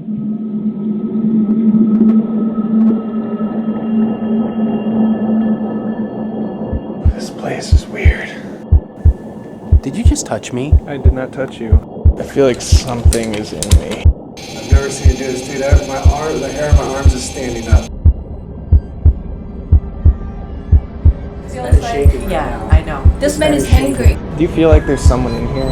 This place is weird. Did you just touch me? I did not touch you. I feel like something is in me. I've never seen you do this, dude. The hair on my arms is standing up. Feels like, yeah, I know. This man is hangry. Do you feel like there's someone in here?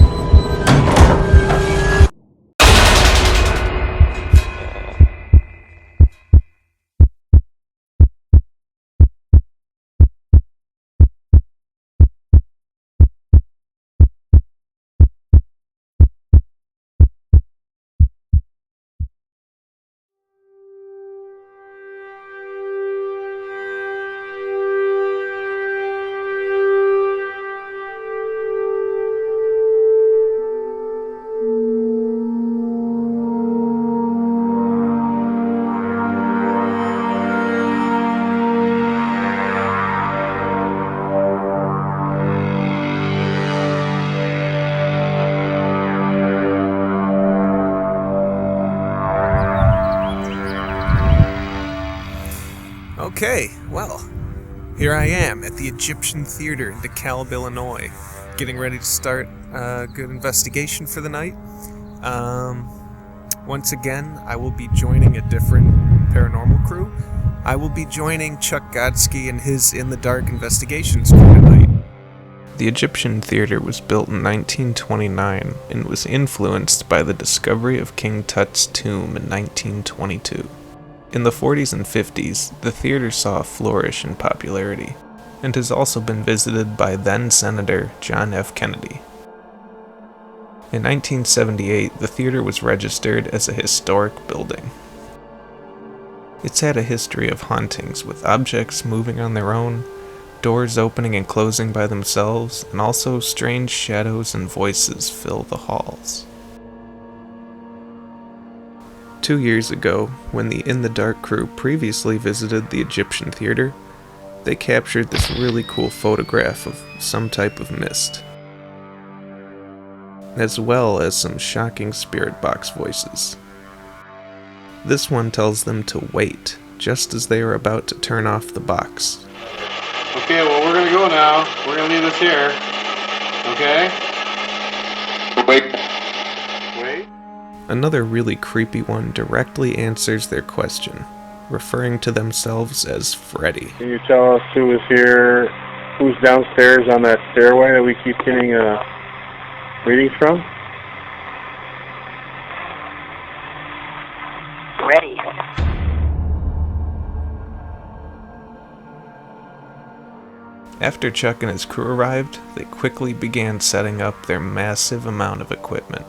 Okay, well, here I am at the Egyptian Theater in Dekalb, Illinois, getting ready to start a good investigation for the night. Once again, I will be joining a different paranormal crew. I will be joining Chuck Gotski and his In the Dark investigations crew tonight. The Egyptian Theater was built in 1929 and was influenced by the discovery of King Tut's tomb in 1922. In the 40s and 50s, the theater saw a flourish in popularity, and has also been visited by then-Senator John F. Kennedy. In 1978, the theater was registered as a historic building. It's had a history of hauntings, with objects moving on their own, doors opening and closing by themselves, and also strange shadows and voices fill the halls. 2 years ago, when the In the Dark crew previously visited the Egyptian Theater, they captured this really cool photograph of some type of mist, as well as some shocking spirit box voices. This one tells them to wait, just as they are about to turn off the box. Okay, well, we're gonna go now. We're gonna leave this here. Okay? Wait. Another really creepy one directly answers their question, referring to themselves as Freddy. Can you tell us who is here, who's downstairs on that stairway that we keep getting readings from? Ready. After Chuck and his crew arrived, they quickly began setting up their massive amount of equipment.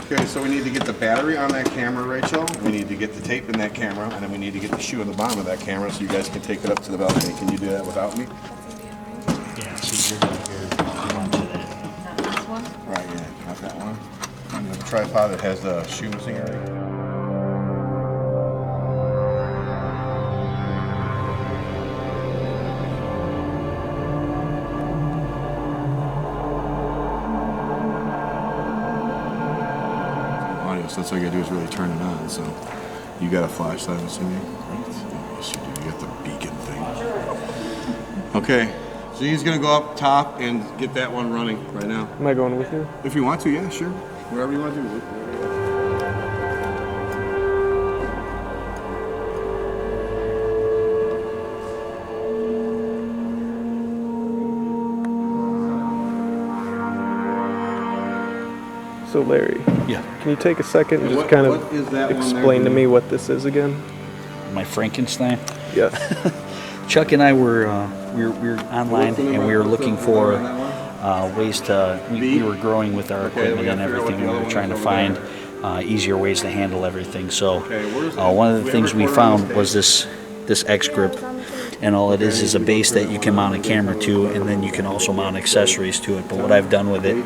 Okay, so we need to get the battery on that camera, Rachel. We need to get the tape in that camera, and then we need to get the shoe on the bottom of that camera so you guys can take it up to the balcony. Can you do that without me? Yeah, so you're going to hear a bunch of that. Not this one? Right, yeah, not that one. And the tripod that has the shoes here. So that's all you gotta do is really turn it on. So you got a flashlight, I'm assuming? Right? Yes, you do. You got the beacon thing. Okay. So he's gonna go up top and get that one running right now. Am I going with you? If you want to, yeah, sure. Wherever you want to do it. So Larry, Yeah. can you take a second and just What- kind what is that of one there, explain to dude? me what this is again? My Frankenstein. Yes. Chuck and I were we were online and we were looking for ways to. We were growing with our equipment and everything, and we were trying to find easier ways to handle everything. So one of the things we found was this X grip, and all it is a base that you can mount a camera to, and then you can also mount accessories to it. But what I've done with it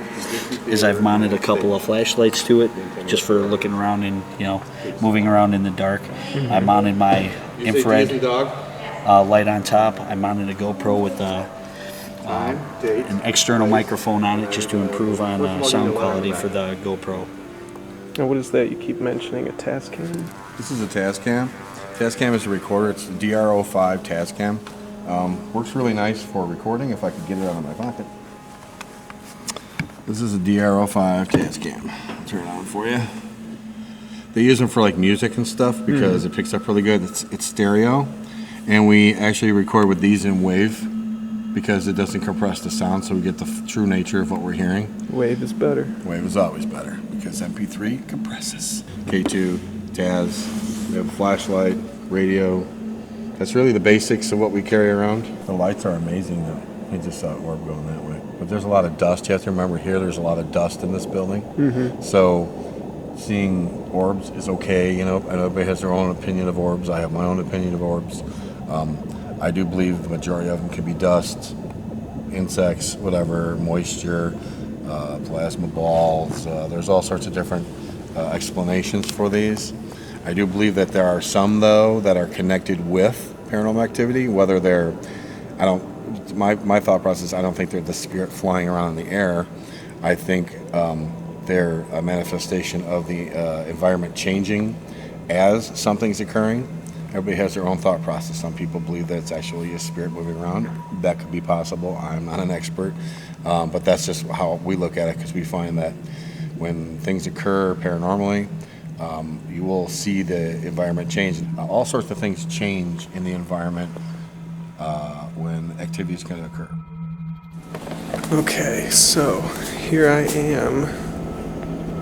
is I've mounted a couple of flashlights to it, just for looking around and, you know, moving around in the dark. I mounted my infrared light on top. I mounted a GoPro with an external microphone on it, just to improve on sound quality for the GoPro. Now, what is that you keep mentioning? A Tascam? This is a Tascam. Tascam is a recorder. It's a DR05 Tascam. Works really nice for recording, if I could get it out of my pocket. This is a DR05 Tascam. I'll turn it on for you. They use them for like music and stuff because it picks up really good. It's stereo, and we actually record with these in wave because it doesn't compress the sound, so we get the true nature of what we're hearing. Wave is better. Wave is always better because MP3 compresses. K2, Taz, we have a flashlight, radio. That's really the basics of what we carry around. The lights are amazing though. You just saw an orb going that way. But there's a lot of dust. You have to remember here there's a lot of dust in this building. So seeing orbs is okay. You know, I know everybody has their own opinion of orbs. I have my own opinion of orbs. I do believe the majority of them can be dust, insects, whatever, moisture, plasma balls. There's all sorts of different explanations for these. I do believe that there are some, though, that are connected with paranormal activity, whether they're, my thought process, I don't think they're the spirit flying around in the air. I think they're a manifestation of the environment changing as something's occurring. Everybody has their own thought process. Some people believe that it's actually a spirit moving around. That could be possible. I'm not an expert, but that's just how we look at it, because we find that when things occur paranormally, you will see the environment change. All sorts of things change in the environment when activity is going to occur. Okay, so here I am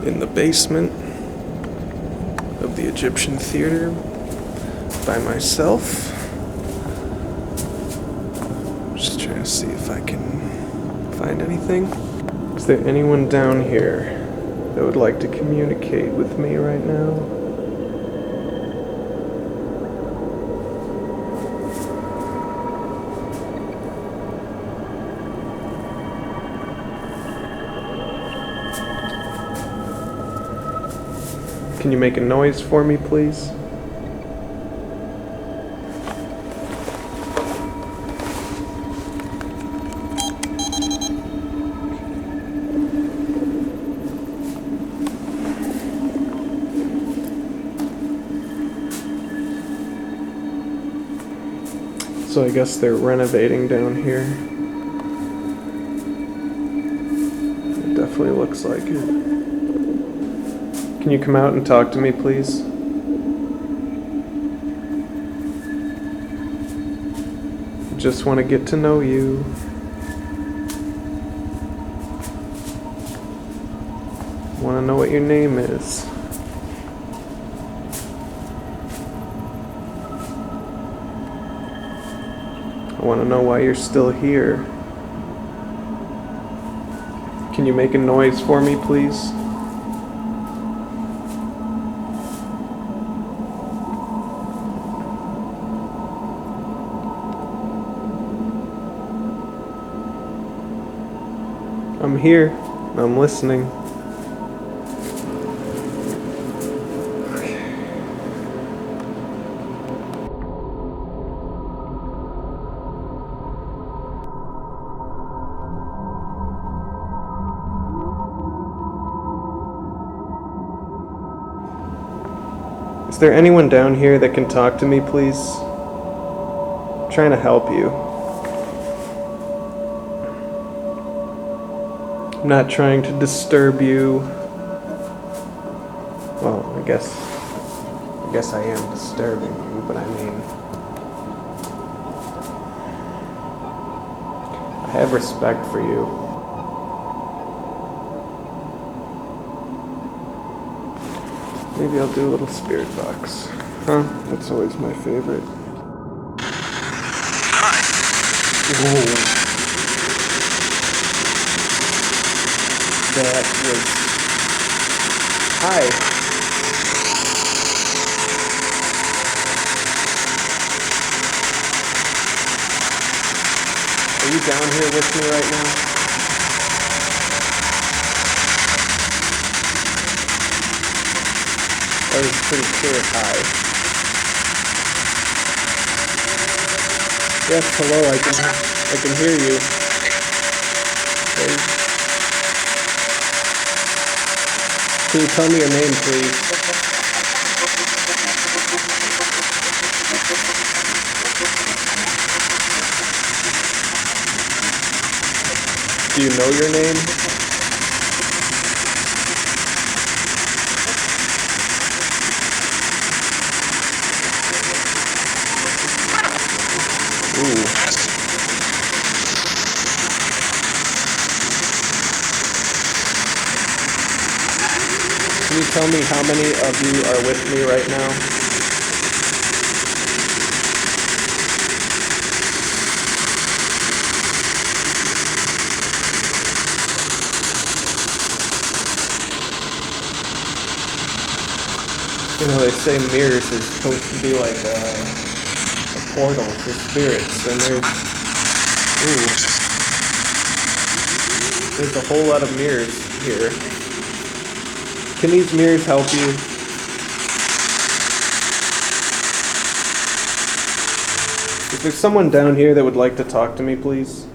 in the basement of the Egyptian Theater by myself. Just trying to see if I can find anything. Is there anyone down here that would like to communicate with me right now? Can you make a noise for me, please? So I guess they're renovating down here. It definitely looks like it. Can you come out and talk to me, please? Just want to get to know you. Want to know what your name is. I want to know why you're still here. Can you make a noise for me, please? I'm here. I'm listening. Is there anyone down here that can talk to me, please? I'm trying to help you. I'm not trying to disturb you. Well, I guess I am disturbing you, but I mean, I have respect for you. Maybe I'll do a little spirit box. Huh? That's always my favorite. Whoa. That was... Hi. down here with me right now? That was pretty clear high. Yes, hello, I can hear you. Okay. Can you tell me your name, please? Do you know your name? Ooh. Can you tell me how many of you are with me right now? You know, they say mirrors is supposed to be like a portal for spirits, and there's a whole lot of mirrors here. Can these mirrors help you? Is there someone down here that would like to talk to me, please?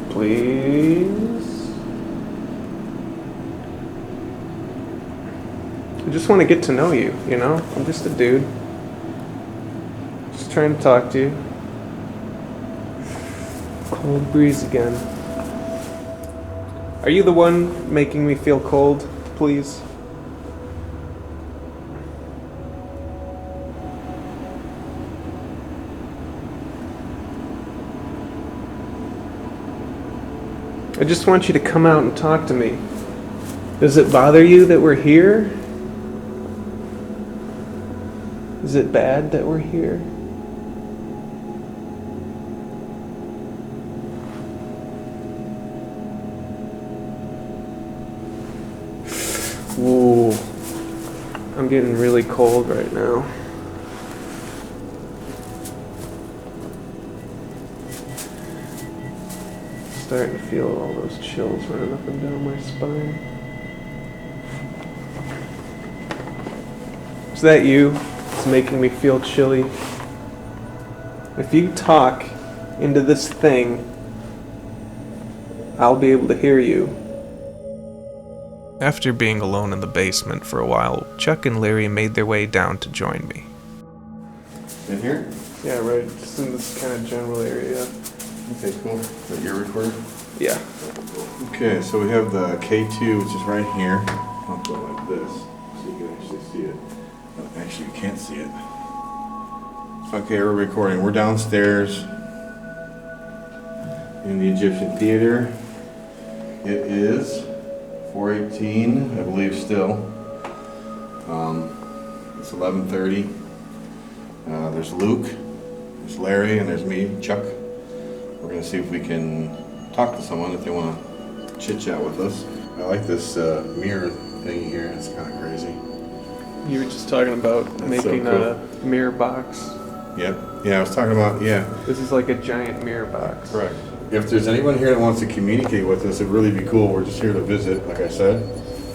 Please? I just want to get to know you, you know? I'm just a dude. Just trying to talk to you. Cold breeze again. Are you the one making me feel cold, please? I just want you to come out and talk to me. Does it bother you that we're here? Is it bad that we're here? Ooh, I'm getting really cold right now. Starting to feel all those chills running up and down my spine. Is that you? It's making me feel chilly. If you talk into this thing, I'll be able to hear you. After being alone in the basement for a while, Chuck and Larry made their way down to join me. In here? Yeah, right. Just in this kind of general area. Okay, cool. Is that your recorder? Yeah. Okay, so we have the K2, which is right here. I'll go like this, so you can actually see it. Actually, you can't see it. Okay, we're recording. We're downstairs in the Egyptian theater. It is 4:18, I believe still. It's 11:30. There's Luke, there's Larry, and there's me, Chuck. We're gonna see if we can talk to someone if they want to chit chat with us. I like this mirror thing here. It's kind of crazy. You were just talking about making so a mirror box. Yep. Yeah, I was talking about, yeah. This is like a giant mirror box. Correct. If there's anyone here that wants to communicate with us, it'd really be cool. We're just here to visit, like I said.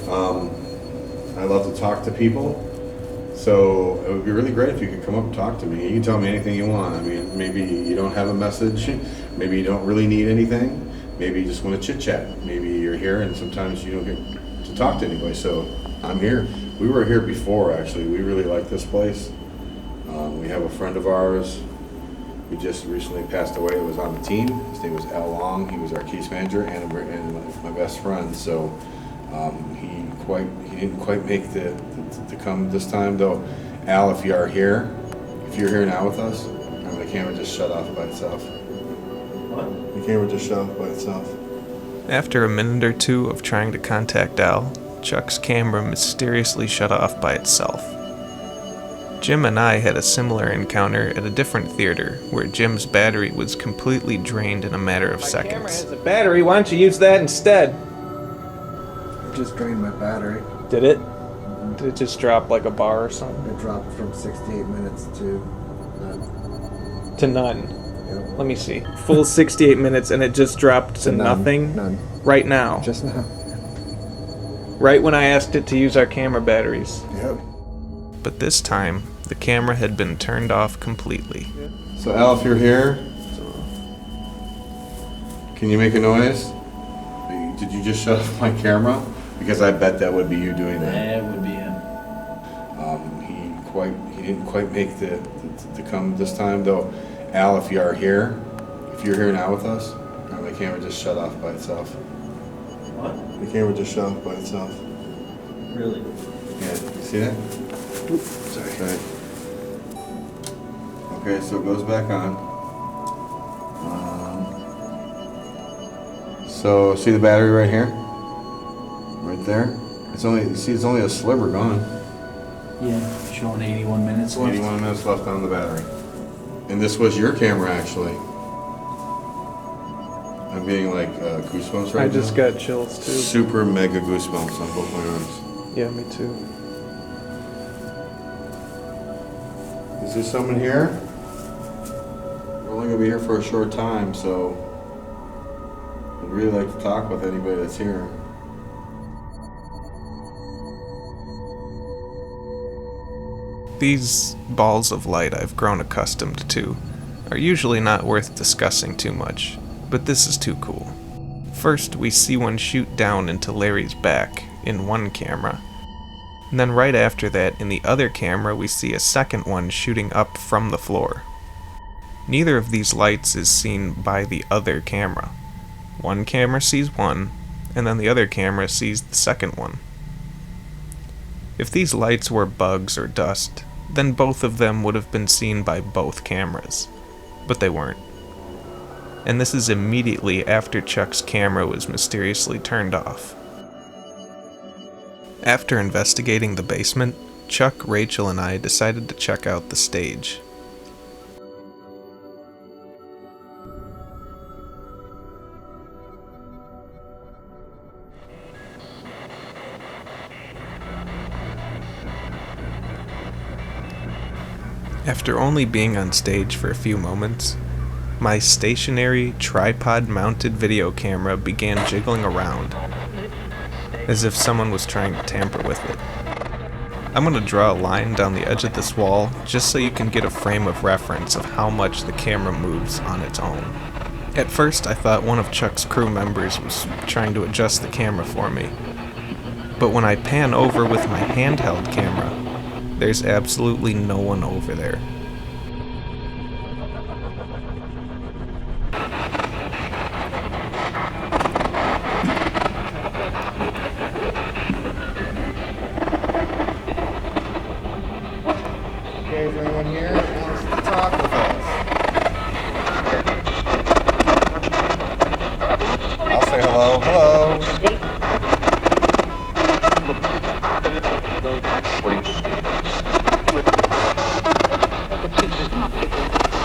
I love to talk to people. So it would be really great if you could come up and talk to me. You can tell me anything you want. I mean, maybe you don't have a message. Maybe you don't really need anything. Maybe you just want to chit chat. Maybe you're here and sometimes you don't get to talk to anybody. So I'm here. We were here before, actually. We really like this place. We have a friend of ours who just recently passed away. It was on the team. His name was Al Long. He was our case manager and my best friend. So he didn't quite make to come this time, though. Al, if you are here, if you're here now with us, the camera just shut off by itself. What? The camera just shut off by itself. After a minute or two of trying to contact Al, Chuck's camera mysteriously shut off by itself. Jim and I had a similar encounter at a different theater where Jim's battery was completely drained in a matter of seconds. My camera has a battery. Why don't you use that instead? just drained my battery. Did it? Did it just drop like a bar or something? It dropped from 68 minutes to none. To none. Yep. Let me see. Full 68 minutes and it just dropped to none. nothing? None. Right now. Just now. Right when I asked it to use our camera batteries. Yep. But this time, the camera had been turned off completely. So Al, if you're here, can you make a noise? Did you just shut off my camera? Because I bet that would be you doing that. That would be him. He didn't quite make the come this time though. Al, if you're here now with us, the camera just shut off by itself. What? The camera just shut off by itself. Really? Yeah, you see that? Oops, sorry. Okay. Okay, so it goes back on. So see the battery right here? Right there? It's only a sliver gone. Yeah, showing 81 minutes left. 81 minutes left on the battery. And this was your camera actually. I'm getting like goosebumps right now. I just got chills too. Super mega goosebumps on both my arms. Yeah, me too. Is there someone here? We're only gonna be here for a short time, so I'd really like to talk with anybody that's here. These balls of light I've grown accustomed to are usually not worth discussing too much, but this is too cool. First, we see one shoot down into Larry's back in one camera. And then right after that, in the other camera, we see a second one shooting up from the floor. Neither of these lights is seen by the other camera. One camera sees one, and then the other camera sees the second one. If these lights were bugs or dust, then both of them would have been seen by both cameras. But they weren't. And this is immediately after Chuck's camera was mysteriously turned off. After investigating the basement, Chuck, Rachel, and I decided to check out the stage. After only being on stage for a few moments, my stationary, tripod-mounted video camera began jiggling around, as if someone was trying to tamper with it. I'm going to draw a line down the edge of this wall, just so you can get a frame of reference of how much the camera moves on its own. At first, I thought one of Chuck's crew members was trying to adjust the camera for me, but when I pan over with my handheld camera, there's absolutely no one over there. Okay, is anyone here that wants to talk with us? I'll say hello. Hello.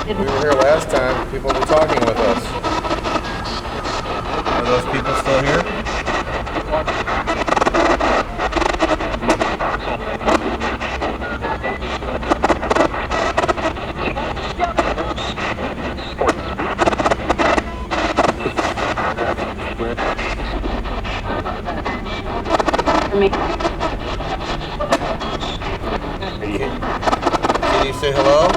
We were here last time. People were talking with us. Are those people still here? Can you say hello?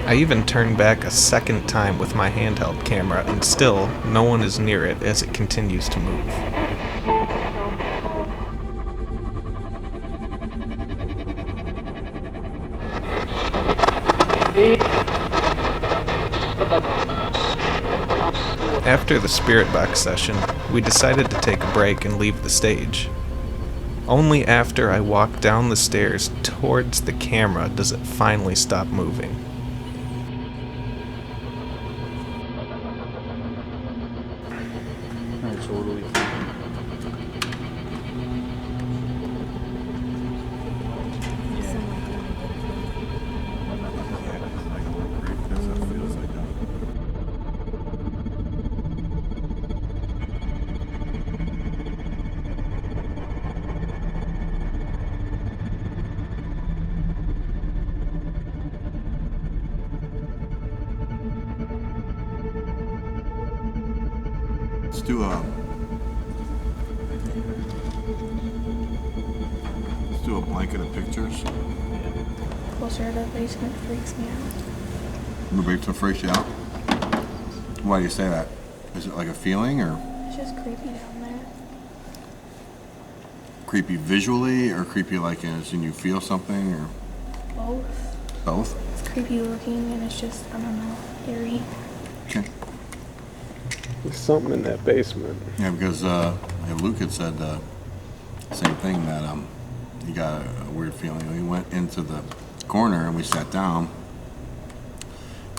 I even turned back a second time with my handheld camera, and still, no one is near it as it continues to move. After the spirit box session, we decided to take a break and leave the stage. Only after I walk down the stairs towards the camera does it finally stop moving. Alright, so what do we think? Let's do a blanket of pictures. Closer to the basement freaks me out. The basement freaks you out? Why do you say that? Is it like a feeling or? It's just creepy down there. Creepy visually or creepy like as in you feel something or? Both. Both? It's creepy looking and it's just, I don't know, eerie. Okay. There's something in that basement. Yeah, because Luke had said the same thing, that he got a weird feeling. We went into the corner and we sat down,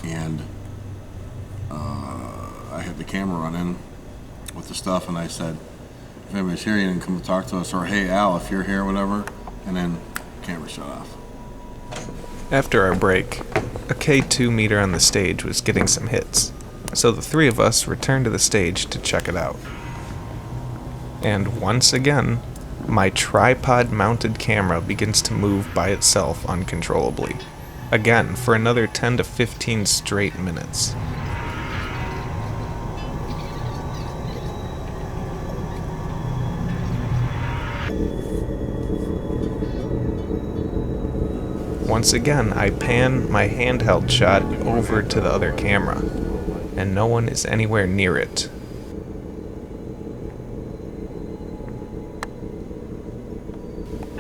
and I had the camera running with the stuff, and I said, if anybody's here, you can come talk to us, or hey Al, if you're here, whatever, and then the camera shut off. After our break, a K2 meter on the stage was getting some hits, so the three of us returned to the stage to check it out. And once again, my tripod-mounted camera begins to move by itself uncontrollably. Again, for another 10 to 15 straight minutes. Once again, I pan my handheld shot over to the other camera, and no one is anywhere near it.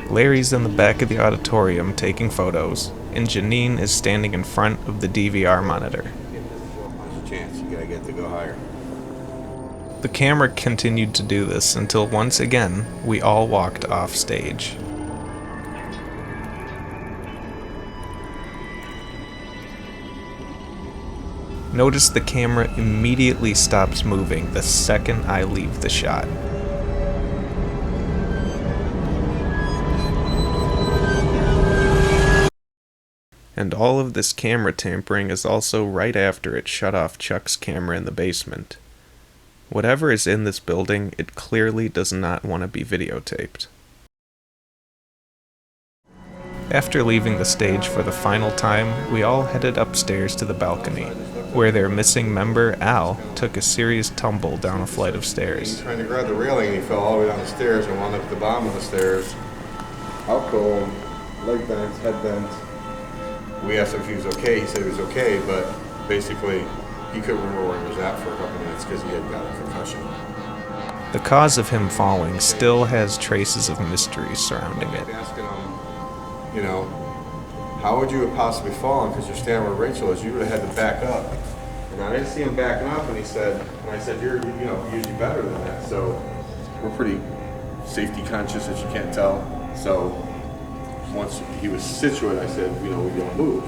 Larry's in the back of the auditorium taking photos, and Janine is standing in front of the DVR monitor. There's a chance, you gotta get to go higher. The camera continued to do this until once again, we all walked off stage. Notice the camera immediately stops moving the second I leave the shot. And all of this camera tampering is also right after it shut off Chuck's camera in the basement. Whatever is in this building, it clearly does not want to be videotaped. After leaving the stage for the final time, we all headed upstairs to the balcony, where their missing member, Al, took a serious tumble down a flight of stairs. He was trying to grab the railing and he fell all the way down the stairs and wound up at the bottom of the stairs. Out cold, leg bent, head bent. We asked him if he was okay. He said he was okay, but basically he couldn't remember where he was at for a couple minutes because he had got a concussion. The cause of him falling still has traces of mystery surrounding it. Asking him, you know, how would you have possibly fallen? Because you're standing where Rachel is. You would have had to back up. And I didn't see him backing up, and I said, you're usually better than that. So we're pretty safety conscious, as you can't tell. So once he was situated, I said, we don't move.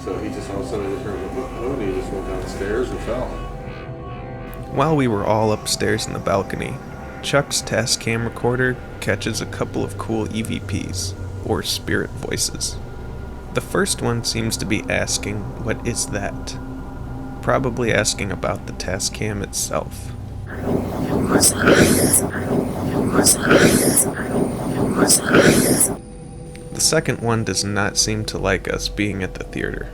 So he just all of a sudden just heard and he just went down the stairs and fell. While we were all upstairs in the balcony, Chuck's Tascam recorder catches a couple of cool EVPs, or spirit voices. The first one seems to be asking, what is that? Probably asking about the Tascam itself. The second one does not seem to like us being at the theater.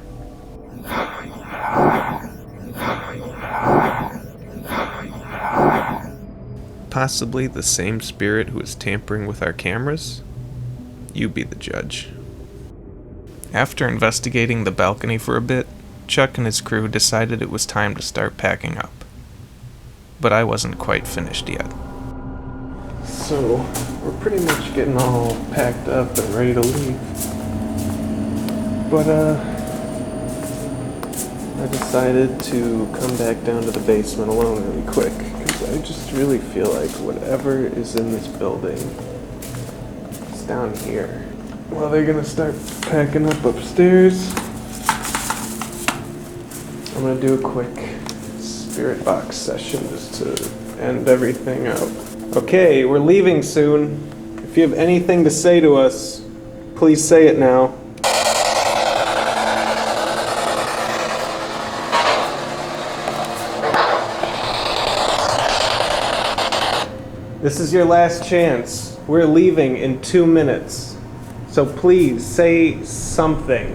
Possibly the same spirit who is tampering with our cameras? You be the judge. After investigating the balcony for a bit, Chuck and his crew decided it was time to start packing up. But I wasn't quite finished yet. So, we're pretty much getting all packed up and ready to leave. But, I decided to come back down to the basement alone really quick, because I just really feel like whatever is in this building, down here. Well, they're gonna start packing up upstairs. I'm gonna do a quick spirit box session just to end everything out. Okay, we're leaving soon. If you have anything to say to us, please say it now. This is your last chance. We're leaving in 2 minutes. So please say something.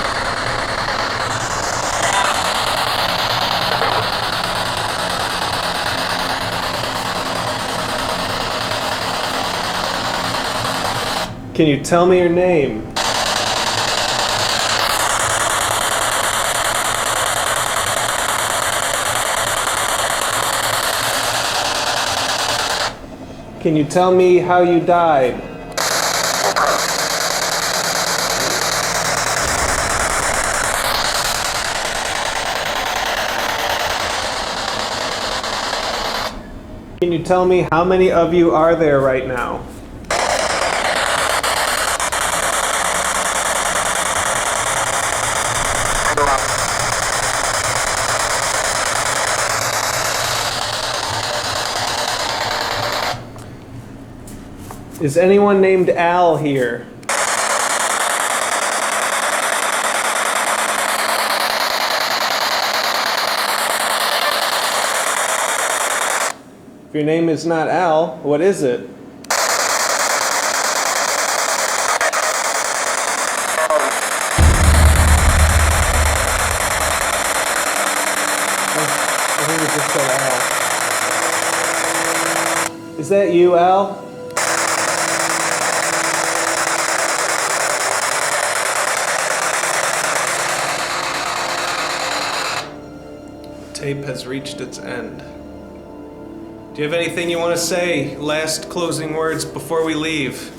Can you tell me your name? Can you tell me how you died? Can you tell me how many of you are there right now? Is anyone named Al here? If your name is not Al, what is it? I think it just said Al. Is that you, Al? Tape has reached its end. Do you have anything you want to say? Last closing words before we leave?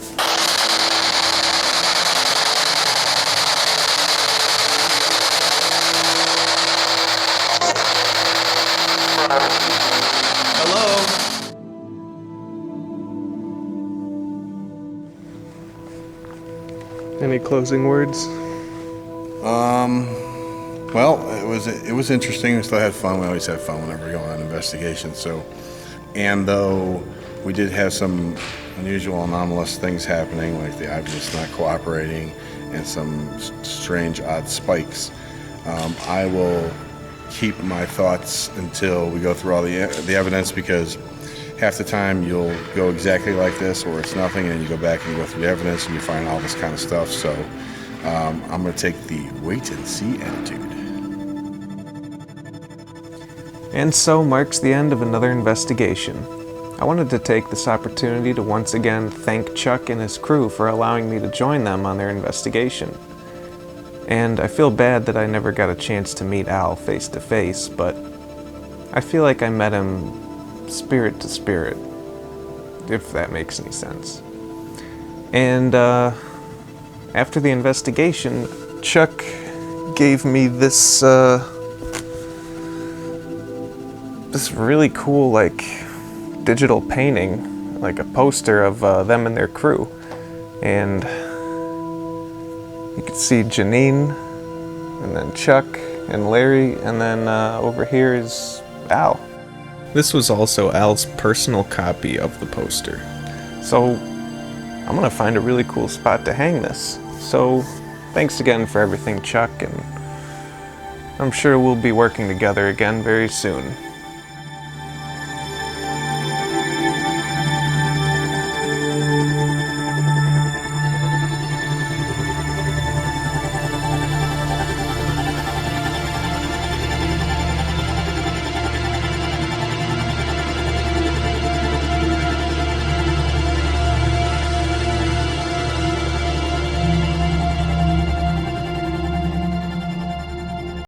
Hello? Any closing words? Well, it was interesting. We still had fun. We always have fun whenever we go on investigations. So, and though we did have some unusual, anomalous things happening, like the objects not cooperating and some strange, odd spikes, I will keep my thoughts until we go through all the evidence, because half the time you'll go exactly like this, or it's nothing, and you go back and you go through the evidence and you find all this kind of stuff. So I'm going to take the wait and see attitude. And so marks the end of another investigation. I wanted to take this opportunity to once again thank Chuck and his crew for allowing me to join them on their investigation. And I feel bad that I never got a chance to meet Al face to face, but I feel like I met him spirit to spirit, if that makes any sense. And after the investigation, Chuck gave me this this really cool, like, digital painting, like a poster of them and their crew. And you can see Janine, and then Chuck, and Larry, and then over here is Al. This was also Al's personal copy of the poster. So I'm gonna find a really cool spot to hang this. So thanks again for everything, Chuck, and I'm sure we'll be working together again very soon.